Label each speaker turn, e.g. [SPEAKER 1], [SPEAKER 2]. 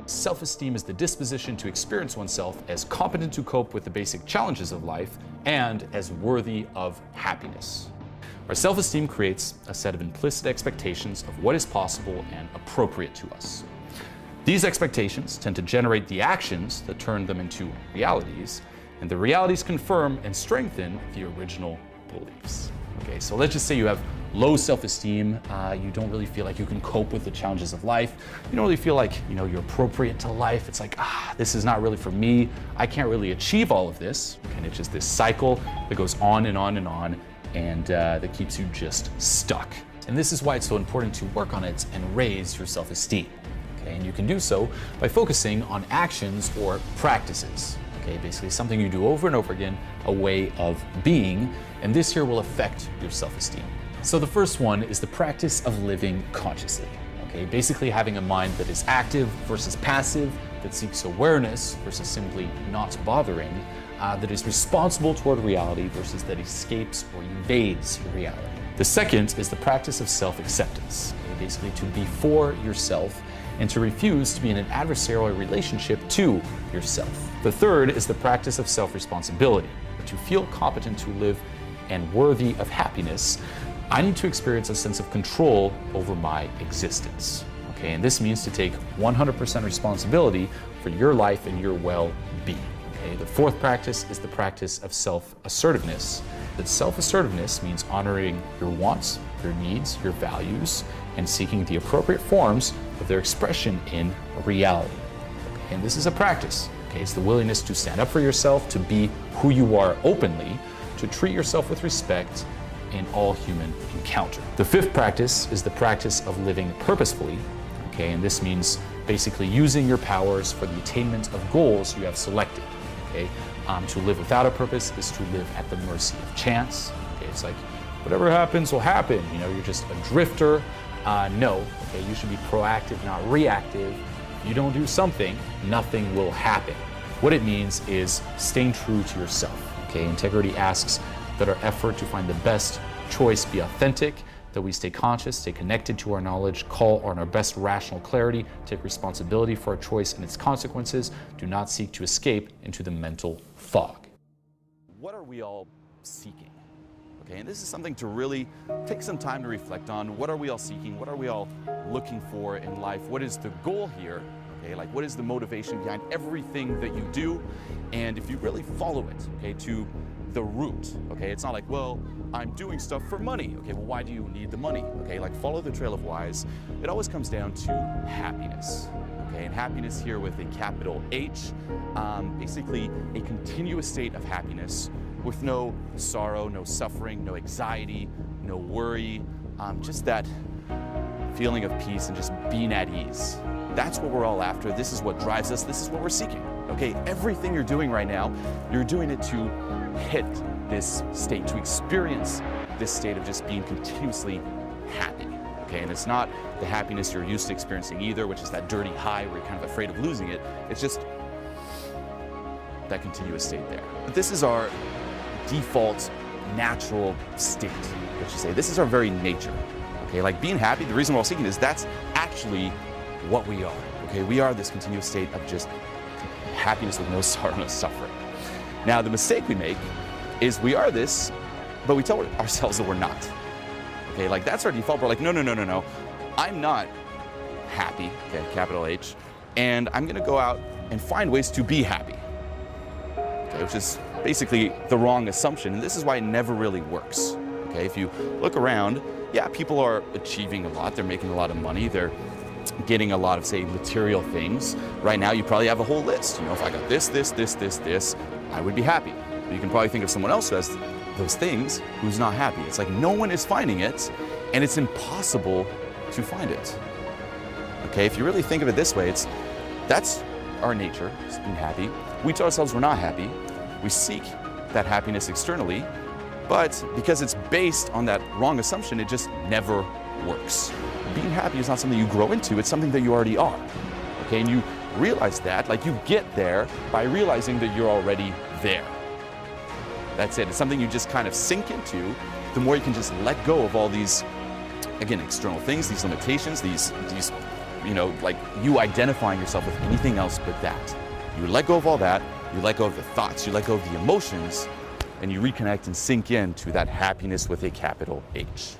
[SPEAKER 1] Self-esteem is the disposition to experience oneself as competent to cope with the basic challenges of life and as worthy of happiness. Our self-esteem creates a set of implicit expectations of what is possible and appropriate to us. These expectations tend to generate the actions that turn them into realities, and the realities confirm and strengthen the original beliefs. Okay, so let's just say you have low self-esteem, you don't really feel like you can cope with the challenges of life, you don't really feel like you're appropriate to life, it's like, this is not really for me, I can't really achieve all of this, and it's just this cycle that goes on and on and on, and that keeps you just stuck. And this is why it's so important to work on it and raise your self-esteem. Okay, and you can do so by focusing on actions or practices. Okay, basically something you do over and over again, a way of being, and this here will affect your self-esteem. So the first one is the practice of living consciously. Okay, basically having a mind that is active versus passive, that seeks awareness versus simply not bothering, that is responsible toward reality versus that escapes or evades reality. The second is the practice of self-acceptance. Okay, basically to be for yourself and to refuse to be in an adversarial relationship to yourself. The third is the practice of self-responsibility. To feel competent to live and worthy of happiness, I need to experience a sense of control over my existence. Okay, and this means to take 100% responsibility for your life and your well-being. Okay, the fourth practice is the practice of self-assertiveness. That self-assertiveness means honoring your wants, your needs, your values, and seeking the appropriate forms of their expression in reality. Okay, and this is a practice. Okay, it's the willingness to stand up for yourself, to be who you are openly, to treat yourself with respect in all human encounter. The fifth practice is the practice of living purposefully. Okay, and this means basically using your powers for the attainment of goals you have selected. Okay, to live without a purpose is to live at the mercy of chance. Okay, it's like whatever happens will happen. You're just a drifter. No, okay, you should be proactive, not reactive. If you don't do something, nothing will happen. What it means is staying true to yourself. Okay, integrity asks that our effort to find the best choice be authentic, that we stay conscious, stay connected to our knowledge, call on our best rational clarity, take responsibility for our choice and its consequences, do not seek to escape into the mental fog. What are we all seeking? Okay, and this is something to really take some time to reflect on. What are we all seeking? What are we all looking for in life? What is the goal here? Okay, like what is the motivation behind everything that you do? And if you really follow it, okay, to the root, okay, it's not like, well, I'm doing stuff for money. Okay, well, why do you need the money? Okay, like follow the trail of whys. It always comes down to happiness. Okay, and happiness here with a capital H, basically a continuous state of happiness with no sorrow, no suffering, no anxiety, no worry, just that feeling of peace and just being at ease. That's what we're all after. This is what drives us. This is what we're seeking. Okay, everything you're doing right now, you're doing it to hit this state, to experience this state of just being continuously happy. Okay, and it's not the happiness you're used to experiencing either, which is that dirty high where you're kind of afraid of losing it. It's just that continuous state there. But this is our default natural state, let's just say. This is our very nature. Okay, like being happy, the reason we're all seeking is that's actually what we are. Okay, we are this continuous state of just happiness with no sorrow, no suffering. Now, the mistake we make is we are this, but we tell ourselves that we're not. Okay, like that's our default. We're like, no. I'm not happy, okay, capital H, and I'm gonna go out and find ways to be happy. Okay, which is basically the wrong assumption, and this is why it never really works. Okay, if you look around, yeah, people are achieving a lot, they're making a lot of money, they're getting a lot of, say, material things. Right now, you probably have a whole list. If I got this, I would be happy. But you can probably think of someone else who has those things who's not happy. It's like no one is finding it, and it's impossible to find it. Okay, if you really think of it this way, that's our nature, just being happy. We tell ourselves we're not happy. We seek that happiness externally, but because it's based on that wrong assumption, it just never works. Being happy is not something you grow into, it's something that you already are. Okay, and you realize that, like you get there by realizing that you're already there. That's it. It's something you just kind of sink into. The more you can just let go of all these, again, external things, these limitations, these like you identifying yourself with anything else but that. You let go of all that, you let go of the thoughts, you let go of the emotions, and you reconnect and sink into that happiness with a capital H.